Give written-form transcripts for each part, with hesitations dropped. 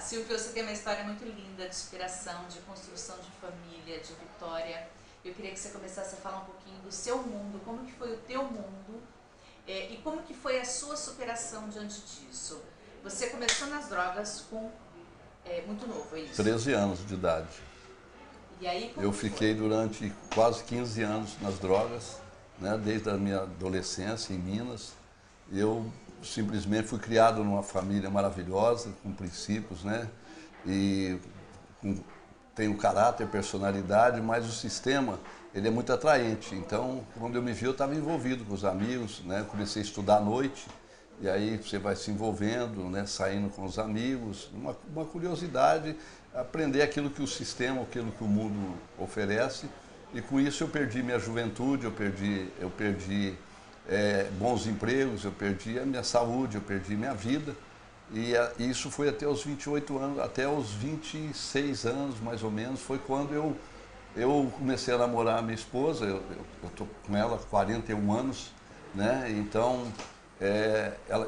Silvio, você tem uma história muito linda de superação, de construção de família, de vitória. Eu queria que você começasse a falar um pouquinho do seu mundo, como que foi o teu mundo e como que foi a sua superação diante disso. Você começou nas drogas com muito novo, é isso? 13 anos de idade. E aí, como Eu que fiquei foi? durante quase 15 anos nas drogas, né, desde a minha adolescência em Minas. Eu simplesmente fui criado numa família maravilhosa, com princípios, né, e tenho caráter, personalidade, mas o sistema ele é muito atraente. Então, quando eu me vi, eu estava envolvido com os amigos, né, comecei a estudar à noite, e aí você vai se envolvendo, né, saindo com os amigos, uma curiosidade, aprender aquilo que o sistema, aquilo que o mundo oferece. E com isso eu perdi minha juventude, eu perdi bons empregos, eu perdi a minha saúde, eu perdi minha vida. E isso foi até os 28 anos, até os 26 anos mais ou menos, foi quando eu comecei a namorar a minha esposa. Eu estou com ela há 41 anos, né? Então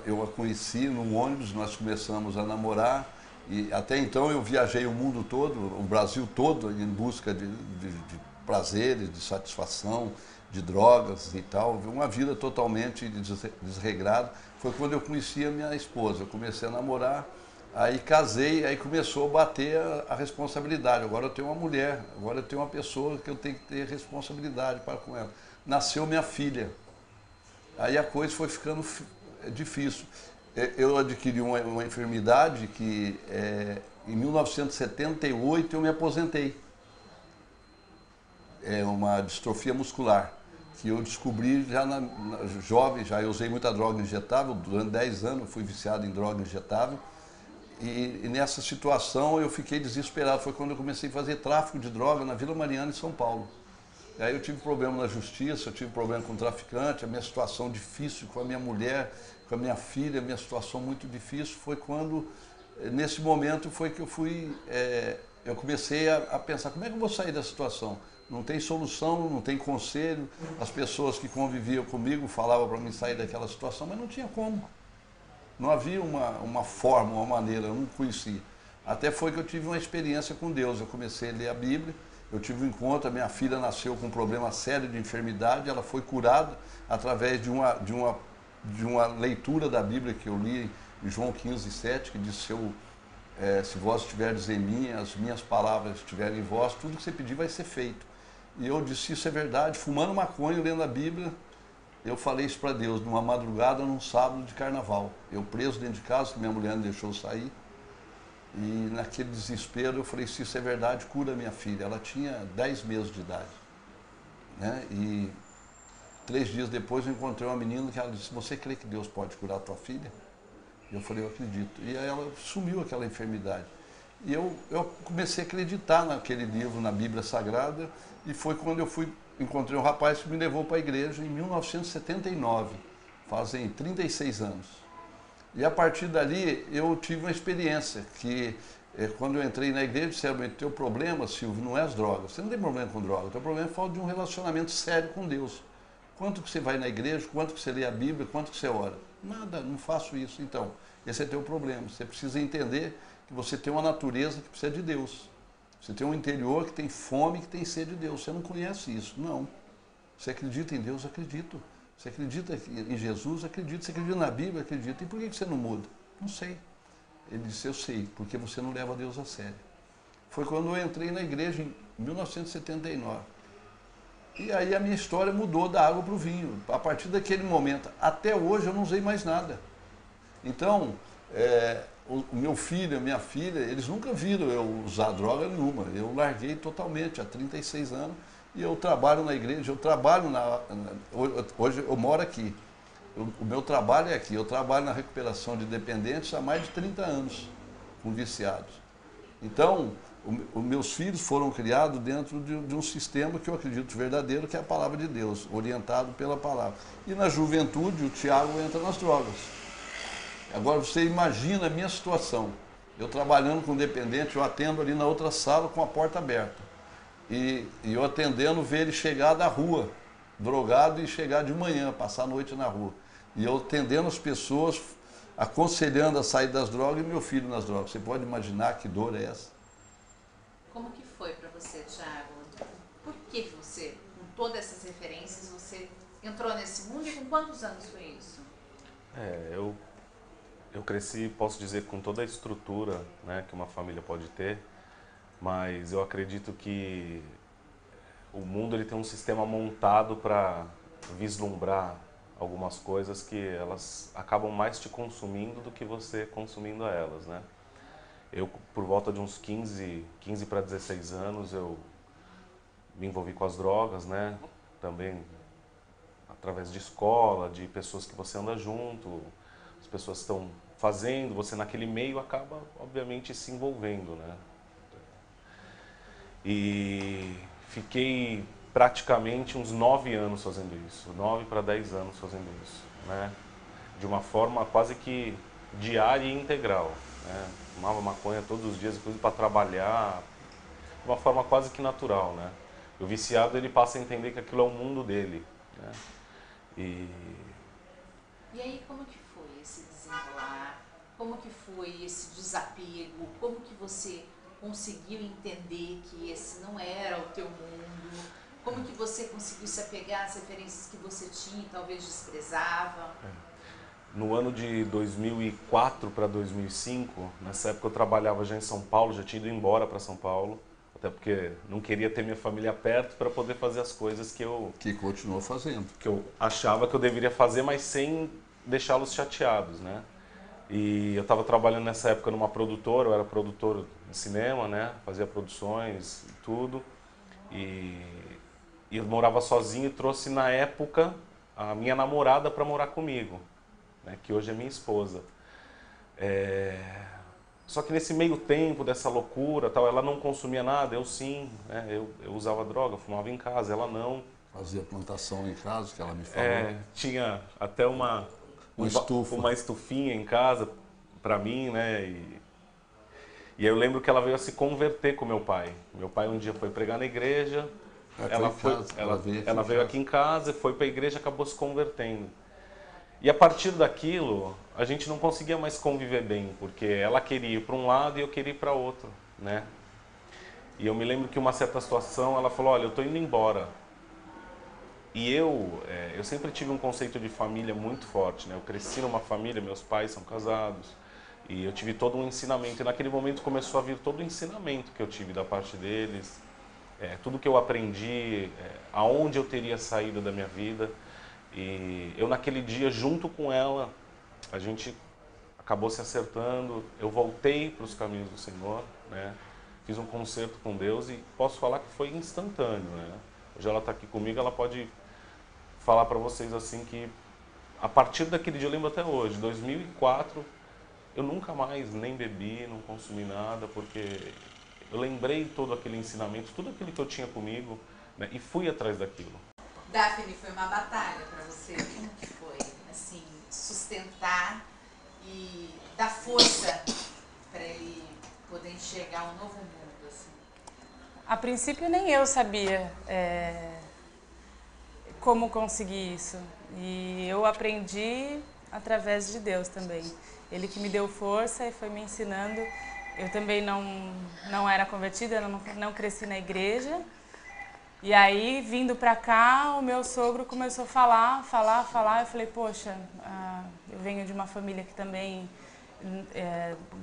eu a conheci num ônibus, nós começamos a namorar. E até então eu viajei o mundo todo, o Brasil todo, em busca de prazeres, de satisfação, de drogas e tal. Uma vida totalmente desregrada. Foi quando eu conheci a minha esposa. Eu comecei a namorar, aí casei, aí começou a bater a responsabilidade. Agora eu tenho uma mulher, agora eu tenho uma pessoa que eu tenho que ter responsabilidade para com ela. Nasceu minha filha. Aí a coisa foi ficando difícil. Eu adquiri uma enfermidade que em 1978 eu me aposentei. É uma distrofia muscular, que eu descobri já jovem, já eu usei muita droga injetável, durante 10 anos eu fui viciado em droga injetável. E nessa situação eu fiquei desesperado. Foi quando eu comecei a fazer tráfico de droga na Vila Mariana, em São Paulo. E aí eu tive problema na justiça, eu tive problema com o traficante, a minha situação difícil com a minha mulher, com a minha filha, a minha situação muito difícil. Foi quando, nesse momento, foi que eu comecei a pensar, como é que eu vou sair dessa situação? Não tem solução, não tem conselho. As pessoas que conviviam comigo falavam para mim sair daquela situação, mas não tinha como. Não havia uma forma, uma maneira, eu não conhecia. Até foi que eu tive uma experiência com Deus. Eu comecei a ler a Bíblia, eu tive um encontro, a minha filha nasceu com um problema sério de enfermidade, ela foi curada através de uma leitura da Bíblia que eu li em João 15:7, que diz, se vós estiverdes em mim, as minhas palavras estiverem em vós, tudo que você pedir vai ser feito. E eu disse, isso é verdade, fumando maconha, lendo a Bíblia. Eu falei isso para Deus numa madrugada, num sábado de carnaval. Eu preso dentro de casa, que minha mulher não deixou sair. E naquele desespero eu falei, se isso é verdade, cura minha filha. Ela tinha 10 meses de idade, né? E 3 dias depois eu encontrei uma menina que ela disse, você crê que Deus pode curar a tua filha? E eu falei, eu acredito. E aí ela sumiu aquela enfermidade. E eu comecei a acreditar naquele livro, na Bíblia Sagrada, e foi quando encontrei um rapaz que me levou para a igreja em 1979, fazem 36 anos. E a partir dali eu tive uma experiência que quando eu entrei na igreja, disseram, teu problema, Silvio, não é as drogas. Você não tem problema com droga, teu problema é falta de um relacionamento sério com Deus. Quanto que você vai na igreja, quanto que você lê a Bíblia, quanto que você ora? Nada, não faço isso. Então, esse é teu problema. Você precisa entender que você tem uma natureza que precisa de Deus. Você tem um interior que tem fome, que tem sede de Deus. Você não conhece isso? Não. Você acredita em Deus? Acredito. Você acredita em Jesus? Acredito. Você acredita na Bíblia? Acredito. E por que você não muda? Não sei. Ele disse, eu sei, porque você não leva Deus a sério. Foi quando eu entrei na igreja em 1979. E aí a minha história mudou da água para o vinho. A partir daquele momento, até hoje eu não usei mais nada. Então, o meu filho, a minha filha, eles nunca viram eu usar droga nenhuma. Eu larguei totalmente há 36 anos e eu trabalho na igreja, eu trabalho hoje eu moro aqui. O meu trabalho é aqui, eu trabalho na recuperação de dependentes há mais de 30 anos, com viciados. Então, os meus filhos foram criados dentro de um sistema que eu acredito verdadeiro, que é a palavra de Deus, orientado pela palavra. E na juventude, o Tiago entra nas drogas. Agora você imagina a minha situação. Eu trabalhando com dependente, eu atendo ali na outra sala com a porta aberta. E eu atendendo, ver ele chegar da rua, drogado, e chegar de manhã, passar a noite na rua. E eu atendendo as pessoas, aconselhando a sair das drogas e meu filho nas drogas. Você pode imaginar que dor é essa? Como que foi para você, Thiago? Por que você, com todas essas referências, você entrou nesse mundo e com quantos anos foi isso? Eu cresci, posso dizer, com toda a estrutura, né, que uma família pode ter, mas eu acredito que o mundo ele tem um sistema montado para vislumbrar algumas coisas que elas acabam mais te consumindo do que você consumindo a elas, né? Eu, por volta de uns 15 para 16 anos, eu me envolvi com as drogas, né? Também através de escola, de pessoas que você anda junto, as pessoas estão fazendo, você naquele meio acaba, obviamente, se envolvendo, né? E fiquei praticamente uns 9 anos fazendo isso, 9 para 10 anos fazendo isso, né? De uma forma quase que diária e integral, né? Fumava maconha todos os dias, inclusive para trabalhar, de uma forma quase que natural, né? O viciado ele passa a entender que aquilo é o mundo dele, né? E aí como que foi esse desenrolar? Como que foi esse desapego? Como que você conseguiu entender que esse não era o teu mundo? Como que você conseguiu se apegar às referências que você tinha e talvez desprezava? No ano de 2004 para 2005, nessa época eu trabalhava já em São Paulo, já tinha ido embora para São Paulo, até porque não queria ter minha família perto para poder fazer as coisas que continuou fazendo. Que eu achava que eu deveria fazer, mas sem deixá-los chateados, né? E eu estava trabalhando nessa época numa produtora, eu era produtor de cinema, né? Fazia produções e tudo. E eu morava sozinho e trouxe na época a minha namorada para morar comigo, né? Que hoje é minha esposa. Só que nesse meio tempo dessa loucura, tal, ela não consumia nada, eu sim, né? Eu usava droga, fumava em casa, ela não. Fazia plantação em casa, que ela me falou. Tinha até uma estufinha em casa para mim, né? E aí eu lembro que ela veio a se converter com meu pai. Meu pai um dia foi pregar na igreja, ela veio aqui em casa, foi para a igreja e acabou se convertendo. E a partir daquilo, a gente não conseguia mais conviver bem, porque ela queria ir para um lado e eu queria ir para outro, né? E eu me lembro que uma certa situação, ela falou, olha, eu estou indo embora. E eu sempre tive um conceito de família muito forte, né? Eu cresci numa família, meus pais são casados, e eu tive todo um ensinamento. E naquele momento começou a vir todo o ensinamento que eu tive da parte deles, tudo que eu aprendi, aonde eu teria saído da minha vida. E eu naquele dia, junto com ela, a gente acabou se acertando. Eu voltei para os caminhos do Senhor, né? Fiz um concerto com Deus e posso falar que foi instantâneo, né? Hoje ela está aqui comigo, ela pode falar para vocês assim que a partir daquele dia, eu lembro até hoje, 2004, eu nunca mais nem bebi, não consumi nada, porque eu lembrei todo aquele ensinamento, tudo aquilo que eu tinha comigo, né, e fui atrás daquilo. Daphne, foi uma batalha para você? Como que foi, assim, sustentar e dar força para ele poder enxergar um novo mundo, assim? A princípio nem eu sabia como conseguir isso. E eu aprendi através de Deus também. Ele que me deu força e foi me ensinando. Eu também não era convertida, não cresci na igreja. E aí, vindo pra cá, o meu sogro começou a falar. Eu falei, poxa, eu venho de uma família que também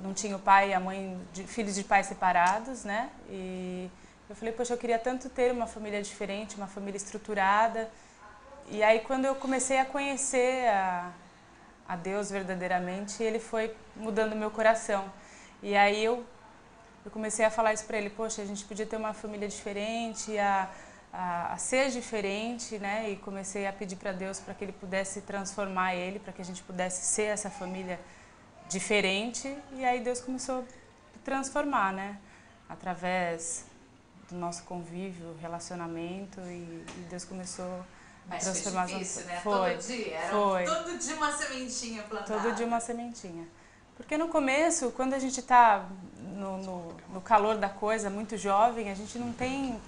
não tinha o pai e a mãe, filhos de pais separados, né? E eu falei, poxa, eu queria tanto ter uma família diferente, uma família estruturada. E aí, quando eu comecei a conhecer a Deus verdadeiramente, ele foi mudando o meu coração. E aí eu comecei a falar isso para ele, poxa, a gente podia ter uma família diferente, a ser diferente, né? E comecei a pedir para Deus para que Ele pudesse transformar ele, para que a gente pudesse ser essa família diferente. E aí Deus começou a transformar, né? Através do nosso convívio, relacionamento, e Deus começou a transformar. Mas foi difícil, né? Foi, todo dia, foi. Todo dia uma sementinha plantada. Todo dia uma sementinha. Porque no começo, quando a gente está no calor da coisa, muito jovem, a gente não tem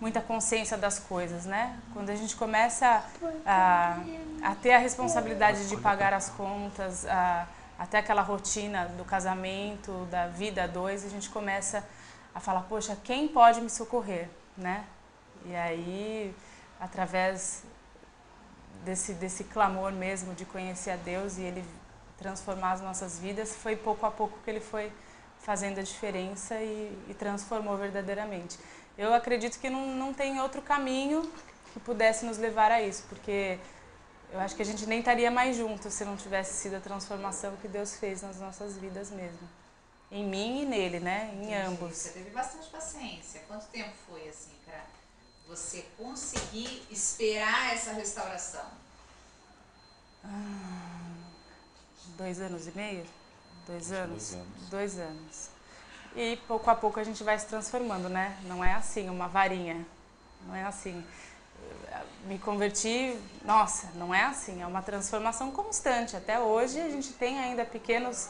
muita consciência das coisas, né? Quando a gente começa a ter a responsabilidade de pagar as contas, a até aquela rotina do casamento, da vida a dois, a gente começa a falar, poxa, quem pode me socorrer, né? E aí, através desse clamor mesmo de conhecer a Deus e Ele transformar as nossas vidas, foi pouco a pouco que Ele foi fazendo a diferença e transformou verdadeiramente. Eu acredito que não tem outro caminho que pudesse nos levar a isso, porque eu acho que a gente nem estaria mais juntos se não tivesse sido a transformação que Deus fez nas nossas vidas mesmo. Em mim e nele, né? Em ambos. Você teve bastante paciência. Quanto tempo foi assim para você conseguir esperar essa restauração? 2 anos e meio? 2 anos? 2 anos. E pouco a pouco a gente vai se transformando, né? Não é assim, uma varinha. Não é assim. Me converti, nossa, não é assim. É uma transformação constante. Até hoje a gente tem ainda pequenas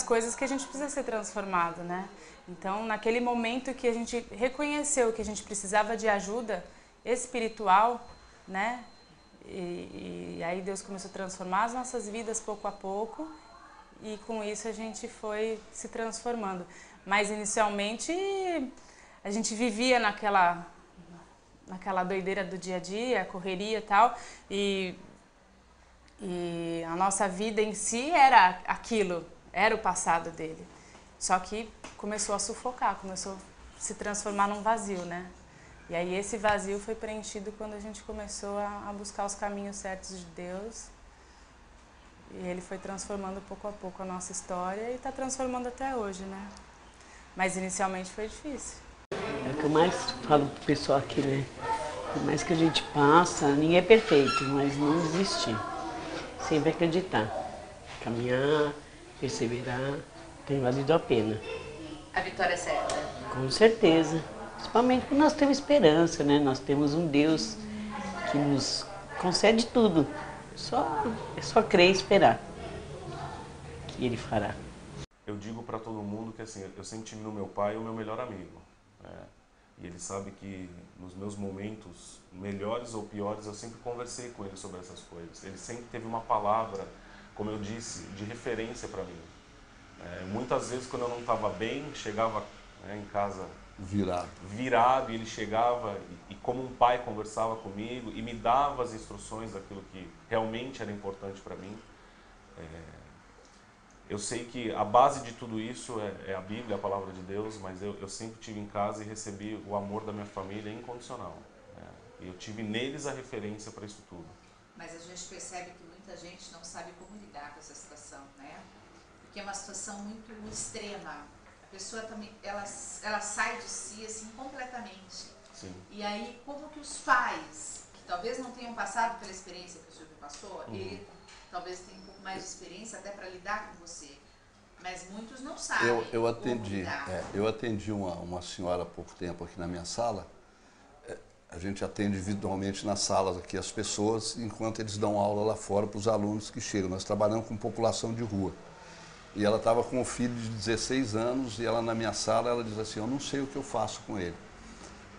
coisas que a gente precisa ser transformado, né? Então, naquele momento que a gente reconheceu que a gente precisava de ajuda espiritual, né? E aí Deus começou a transformar as nossas vidas pouco a pouco e com isso a gente foi se transformando. Mas inicialmente a gente vivia naquela doideira do dia a dia, correria e tal, e a nossa vida em si era aquilo, era o passado dele. Só que começou a sufocar, começou a se transformar num vazio, né? E aí esse vazio foi preenchido quando a gente começou a buscar os caminhos certos de Deus. E Ele foi transformando pouco a pouco a nossa história e está transformando até hoje, né? Mas inicialmente foi difícil. É o que eu mais falo pro pessoal aqui, né? Por mais que a gente passa, ninguém é perfeito, mas não desistir. Sempre acreditar. Caminhar, perseverar, tem valido a pena. A vitória é certa? Com certeza. Principalmente porque nós temos esperança, né? Nós temos um Deus que nos concede tudo. É só crer e esperar que Ele fará. Eu digo para todo mundo que assim, eu sempre tive no meu pai o meu melhor amigo, né? E ele sabe que nos meus momentos melhores ou piores eu sempre conversei com ele sobre essas coisas. Ele sempre teve uma palavra, como eu disse, de referência para mim. Muitas vezes quando eu não estava bem, chegava, né, em casa virado, e ele chegava e como um pai conversava comigo e me dava as instruções daquilo que realmente era importante para mim. Eu sei que a base de tudo isso é a Bíblia, a Palavra de Deus, mas eu sempre tive em casa e recebi o amor da minha família incondicional, né? E eu tive neles a referência para isso tudo. Mas a gente percebe que muita gente não sabe como lidar com essa situação, né? Porque é uma situação muito extrema. A pessoa também, ela sai de si assim completamente. Sim. E aí, como que os pais, que talvez não tenham passado pela experiência que o Silvio passou, ele talvez tenha um pouco mais de experiência até para lidar com você, mas muitos não sabem eu atendi, como lidar. eu atendi uma senhora há pouco tempo aqui na minha sala. A gente atende individualmente nas salas aqui as pessoas, enquanto eles dão aula lá fora para os alunos que chegam. Nós trabalhamos com população de rua. E ela estava com um filho de 16 anos e ela na minha sala, ela diz assim, eu não sei o que eu faço com ele.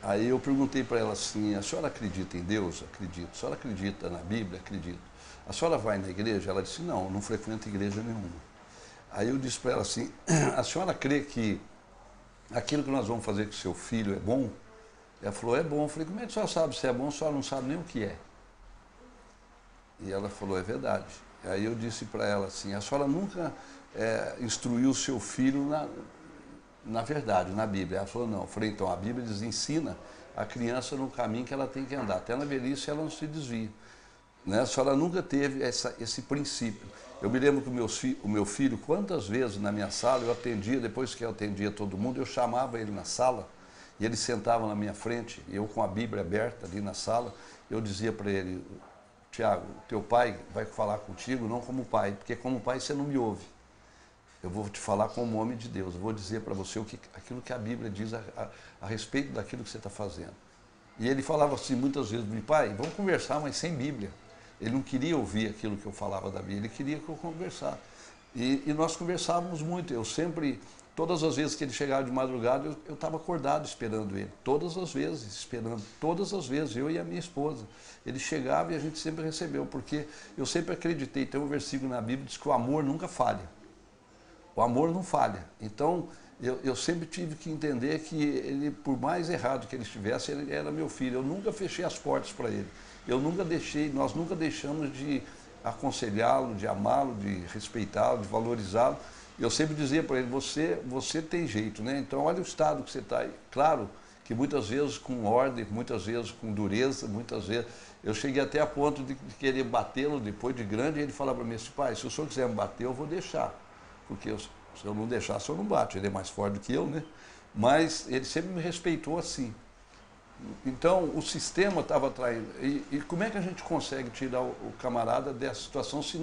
Aí eu perguntei para ela assim, a senhora acredita em Deus? Acredito. A senhora acredita na Bíblia? Acredito. A senhora vai na igreja? Ela disse, não frequento igreja nenhuma. Aí eu disse para ela assim, a senhora crê que aquilo que nós vamos fazer com seu filho é bom? Ela falou, é bom. Eu falei, como é que a senhora sabe se é bom? A senhora não sabe nem o que é. E ela falou, é verdade. Aí eu disse para ela assim, a senhora nunca instruiu o seu filho na verdade, na Bíblia. Ela falou, não. Eu falei, então, a Bíblia ensina a criança no caminho que ela tem que andar. Até na velhice ela não se desvia. Né? A senhora nunca teve esse princípio. Eu me lembro que o meu filho, quantas vezes na minha sala, eu atendia, depois que eu atendia todo mundo, eu chamava ele na sala, e ele sentava na minha frente, e eu com a Bíblia aberta ali na sala, eu dizia para ele, Tiago, teu pai vai falar contigo não como pai, porque como pai você não me ouve. Eu vou te falar como homem de Deus, eu vou dizer para você aquilo que a Bíblia diz a respeito daquilo que você está fazendo. E ele falava assim muitas vezes, pai, vamos conversar, mas sem Bíblia. Ele não queria ouvir aquilo que eu falava da Bíblia, ele queria que eu conversasse. E nós conversávamos muito, eu sempre todas as vezes que ele chegava de madrugada, eu estava acordado esperando ele. Todas as vezes, esperando, todas as vezes, eu e a minha esposa. Ele chegava e a gente sempre recebeu, porque eu sempre acreditei, tem um versículo na Bíblia que diz que o amor nunca falha. O amor não falha. Então, eu sempre tive que entender que ele, por mais errado que ele estivesse, ele era meu filho. Eu nunca fechei as portas para ele. Nós nunca deixamos de aconselhá-lo, de amá-lo, de respeitá-lo, de valorizá-lo. Eu sempre dizia para ele, você tem jeito, né? Então olha o estado que você está aí. Claro que muitas vezes com ordem, muitas vezes com dureza, muitas vezes... Eu cheguei até a ponto de querer batê-lo depois de grande, e ele falava para mim assim, pai, se o senhor quiser me bater, eu vou deixar. Porque se eu não deixar, o senhor não bate. Ele é mais forte do que eu, né? Mas ele sempre me respeitou assim. Então, o sistema estava atraindo. E como é que a gente consegue tirar o camarada dessa situação se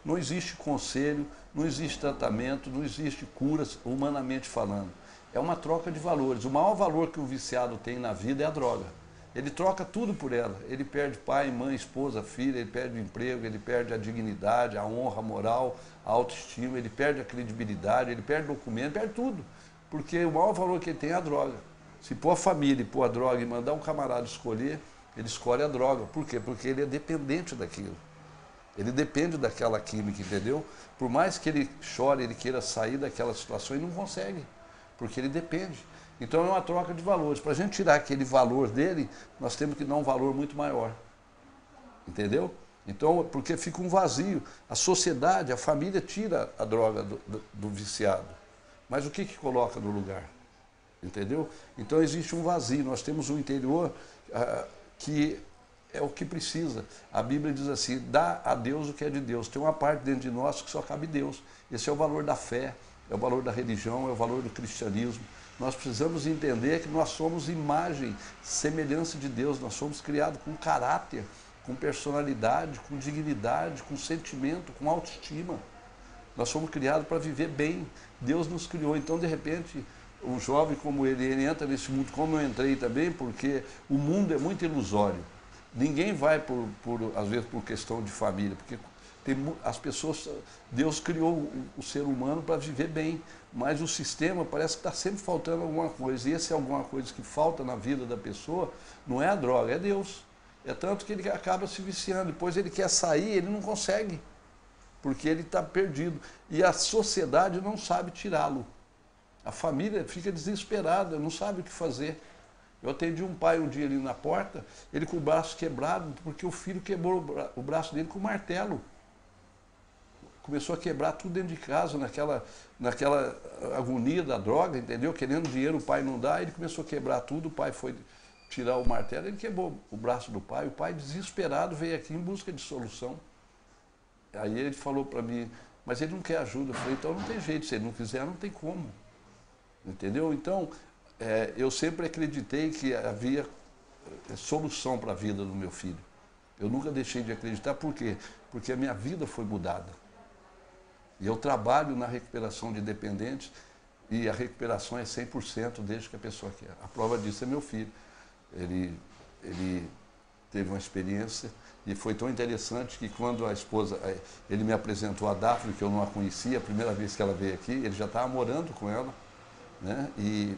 não existe conselho, não existe tratamento, não existe curas, humanamente falando? É uma troca de valores. O maior valor que o viciado tem na vida é a droga. Ele troca tudo por ela. Ele perde pai, mãe, esposa, filha, ele perde o emprego, ele perde a dignidade, a honra, a moral, a autoestima, ele perde a credibilidade, ele perde documento, perde tudo. Porque o maior valor que ele tem é a droga. Se pôr a família e pôr a droga e mandar um camarada escolher, ele escolhe a droga. Por quê? Porque ele é dependente daquilo. Ele depende daquela química, entendeu? Por mais que ele chore, ele queira sair daquela situação, ele não consegue, porque ele depende. Então é uma troca de valores. Para a gente tirar aquele valor dele, nós temos que dar um valor muito maior. Entendeu? Então, porque fica um vazio. A sociedade, a família tira a droga do viciado. Mas o que coloca no lugar? Entendeu? Então existe um vazio. Nós temos um interior que é o que precisa. A Bíblia diz assim, dá a Deus o que é de Deus. Tem uma parte dentro de nós que só cabe Deus. Esse é o valor da fé, é o valor da religião, é o valor do cristianismo. Nós precisamos entender que nós somos imagem, semelhança de Deus. Nós somos criados com caráter, com personalidade, com dignidade, com sentimento, com autoestima. Nós somos criados para viver bem. Deus nos criou. Então, de repente, um jovem como ele entra nesse mundo, como eu entrei também, porque o mundo é muito ilusório. Ninguém vai, às vezes, por questão de família, porque as pessoas, Deus criou o ser humano para viver bem, mas o sistema parece que está sempre faltando alguma coisa. E essa é alguma coisa que falta na vida da pessoa, não é a droga, é Deus. É tanto que ele acaba se viciando, depois ele quer sair, ele não consegue, porque ele está perdido. E a sociedade não sabe tirá-lo. A família fica desesperada, não sabe o que fazer. Eu atendi um pai um dia ali na porta, ele com o braço quebrado, porque o filho quebrou o braço dele com um martelo. Começou a quebrar tudo dentro de casa, naquela agonia da droga, entendeu? Querendo dinheiro, o pai não dá, ele começou a quebrar tudo, o pai foi tirar o martelo, ele quebrou o braço do pai, o pai desesperado veio aqui em busca de solução. Aí ele falou para mim, mas ele não quer ajuda. Eu falei, então não tem jeito, se ele não quiser, não tem como. Entendeu? Então, eu sempre acreditei que havia solução para a vida do meu filho. Eu nunca deixei de acreditar, por quê? Porque a minha vida foi mudada. E eu trabalho na recuperação de dependentes e a recuperação é 100% desde que a pessoa quer. A prova disso é meu filho. Ele teve uma experiência e foi tão interessante que quando a esposa, ele me apresentou a Daphne, que eu não a conhecia, a primeira vez que ela veio aqui, ele já estava morando com ela, né? E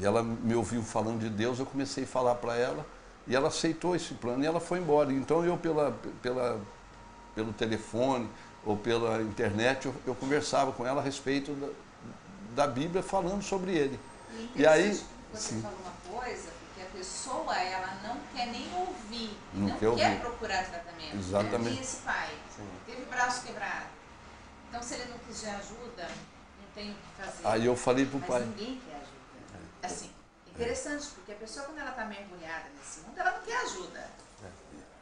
ela me ouviu falando de Deus, eu comecei a falar para ela e ela aceitou esse plano e ela foi embora. Então eu pelo telefone ou pela internet eu conversava com ela a respeito da Bíblia, falando sobre ele. E aí você falou uma coisa, porque a pessoa ela não quer nem ouvir, não quer procurar tratamento. Exatamente. E esse pai teve braço quebrado, então se ele não quiser ajuda, não tem o que fazer. Aí eu falei pro pai. Mas ninguém quer ajuda. Assim, interessante, porque a pessoa quando ela está mergulhada nesse mundo, ela não quer ajuda.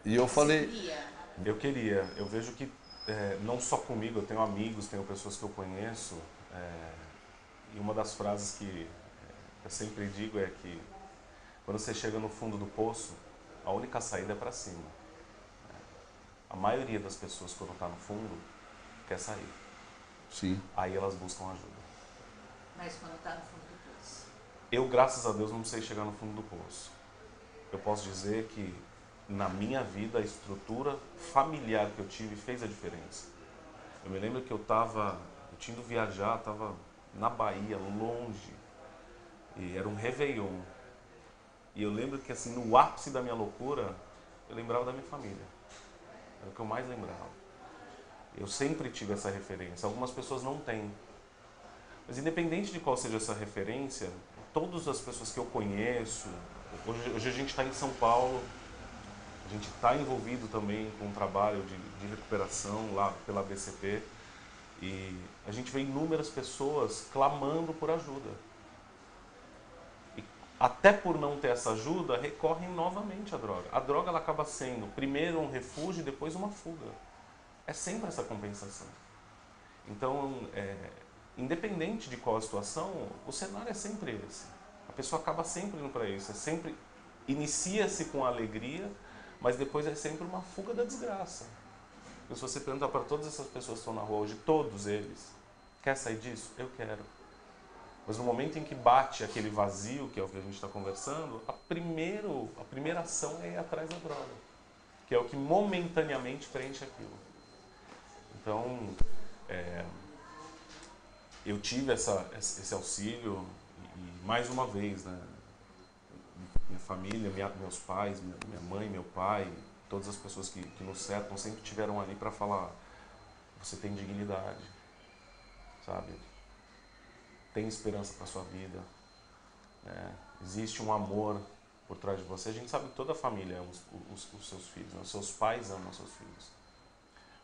E eu falei. Eu queria, eu vejo que não só comigo, eu tenho amigos, tenho pessoas que eu conheço, e uma das frases que eu sempre digo é que quando você chega no fundo do poço, a única saída é para cima. A maioria das pessoas quando está no fundo quer sair. Sim. Aí elas buscam ajuda. Mas quando está no fundo do poço? Eu, graças a Deus, não sei chegar no fundo do poço. Eu posso dizer que na minha vida, a estrutura familiar que eu tive fez a diferença. Eu me lembro que eu tinha ido viajar, estava na Bahia, longe. E era um Réveillon. E eu lembro que assim, no ápice da minha loucura, eu lembrava da minha família. Era o que eu mais lembrava. Eu sempre tive essa referência. Algumas pessoas não têm. Mas independente de qual seja essa referência, todas as pessoas que eu conheço, hoje a gente está em São Paulo, a gente está envolvido também com um trabalho de recuperação lá pela BCP, e a gente vê inúmeras pessoas clamando por ajuda. E até por não ter essa ajuda, recorrem novamente à droga. A droga ela acaba sendo primeiro um refúgio e depois uma fuga. É sempre essa compensação. Então, independente de qual a situação, o cenário é sempre esse. A pessoa acaba sempre indo para isso. É sempre inicia-se com alegria, mas depois é sempre uma fuga da desgraça. E se você perguntar para todas essas pessoas que estão na rua hoje, todos eles, quer sair disso? Eu quero. Mas no momento em que bate aquele vazio, que é o que a gente está conversando, a primeira ação é ir atrás da droga, que é o que momentaneamente preenche aquilo. Então, eu tive esse auxílio e mais uma vez, né, minha família, meus pais, minha mãe, meu pai, todas as pessoas que nos cercam sempre tiveram ali para falar: você tem dignidade, sabe? Tem esperança para sua vida, né? Existe um amor por trás de você. A gente sabe que toda a família ama os seus filhos, né? Os seus pais amam os seus filhos.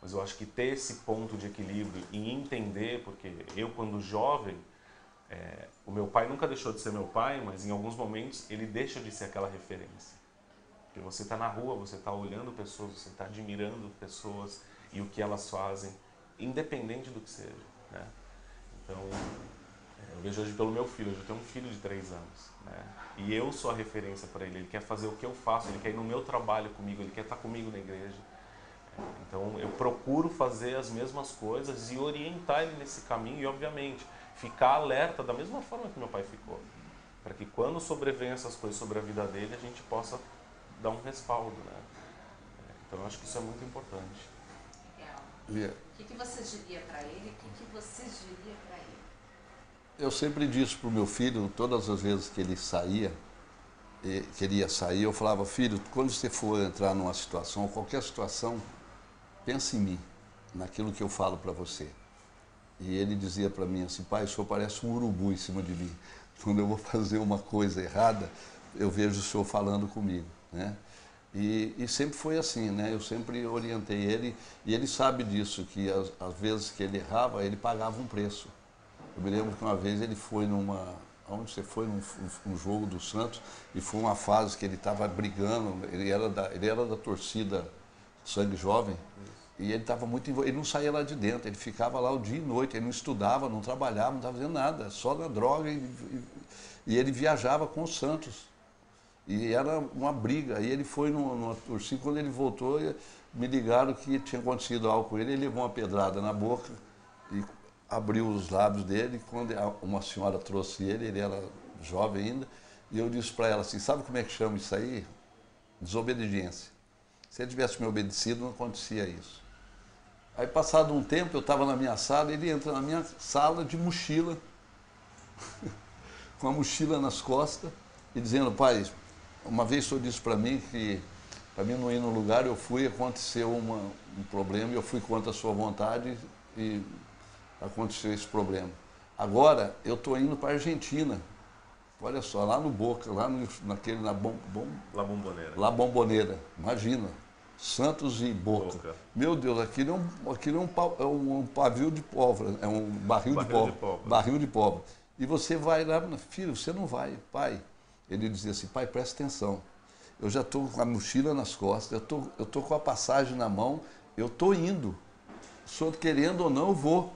Mas eu acho que ter esse ponto de equilíbrio e entender, porque eu quando jovem, o meu pai nunca deixou de ser meu pai, mas em alguns momentos ele deixa de ser aquela referência. Porque você está na rua, você está olhando pessoas, você está admirando pessoas e o que elas fazem, independente do que seja, né? Então, eu vejo hoje pelo meu filho, eu tenho um filho de 3 anos, né? E eu sou a referência para ele. Ele quer fazer o que eu faço, ele quer ir no meu trabalho comigo, ele quer estar comigo na igreja. Então eu procuro fazer as mesmas coisas e orientar ele nesse caminho e, obviamente, ficar alerta da mesma forma que meu pai ficou, para que quando sobrevenham essas coisas sobre a vida dele, a gente possa dar um respaldo, né? Então eu acho que isso é muito importante. Legal. O que você diria para ele? O que você diria para ele? Eu sempre disse para o meu filho, todas as vezes que ele saía, queria sair, eu falava: filho, quando você for entrar numa situação, qualquer situação, pensa em mim, naquilo que eu falo para você. E ele dizia para mim assim: pai, o senhor parece um urubu em cima de mim. Quando eu vou fazer uma coisa errada, eu vejo o senhor falando comigo, né? E sempre foi assim, né? Eu sempre orientei ele, e ele sabe disso, que às vezes que ele errava, ele pagava um preço. Eu me lembro que uma vez ele foi onde você foi, num jogo do Santos, e foi uma fase que ele estava brigando, ele era da torcida Sangue Jovem, e ele estava muito envolvido, ele não saía lá de dentro, ele ficava lá o dia e noite, ele não estudava, não trabalhava, não estava fazendo nada, só na droga, e ele viajava com o Santos. E era uma briga. E ele foi numa torcida, quando ele voltou, me ligaram que tinha acontecido algo com ele, ele levou uma pedrada na boca e abriu os lábios dele. Quando uma senhora trouxe ele era jovem ainda, e eu disse para ela assim: sabe como é que chama isso aí? Desobediência. Se ele tivesse me obedecido, não acontecia isso. Aí, passado um tempo, eu estava na minha sala, ele entra na minha sala de mochila, com a mochila nas costas, e dizendo: pai, uma vez o senhor disse para mim que, para mim não ir no lugar, eu fui, aconteceu um problema, eu fui contra a sua vontade e aconteceu esse problema. Agora, eu estou indo para a Argentina. Olha só, lá no Boca, lá La Bombonera. La Bombonera, imagina. Santos e Boca. Meu Deus, aquilo é um pavio de pólvora, é um barril de pólvora. Barril de pólvora. E você vai lá, filho, você não vai, pai. Ele dizia assim: pai, presta atenção, eu já estou com a mochila nas costas, eu estou com a passagem na mão, eu estou indo. O senhor querendo ou não, eu vou.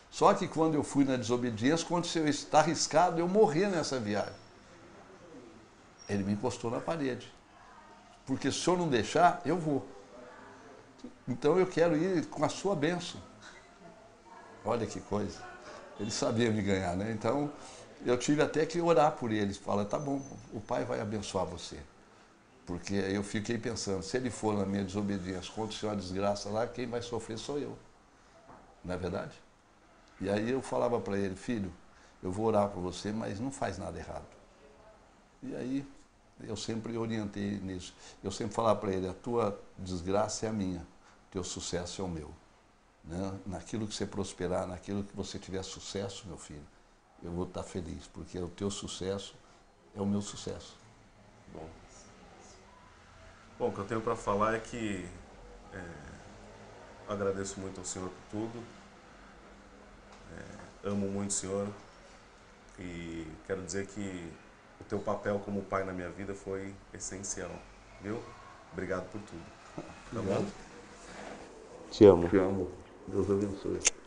Só que quando eu fui na desobediência, aconteceu isso, está arriscado eu morrer nessa viagem. Ele me encostou na parede. Porque se o senhor não deixar, eu vou. Então eu quero ir com a sua bênção. Olha que coisa. Ele sabia me ganhar, né? Então eu tive até que orar por ele. Fala: tá bom, o pai vai abençoar você. Porque eu fiquei pensando, se ele for na minha desobediência, acontecer uma desgraça lá, quem vai sofrer sou eu. Não é verdade? E aí eu falava para ele, filho, eu vou orar por você, mas não faz nada errado. E aí eu sempre orientei nisso. Eu sempre falava para ele, a tua desgraça é a minha, o teu sucesso é o meu. Né? Naquilo que você prosperar, naquilo que você tiver sucesso, meu filho, eu vou estar feliz, porque o teu sucesso é o meu sucesso. Bom, o que eu tenho para falar é que agradeço muito ao Senhor por tudo, amo muito o Senhor e quero dizer que o teu papel como pai na minha vida foi essencial, viu? Obrigado por tudo. Tá bom? Te amo. Te amo. Deus abençoe.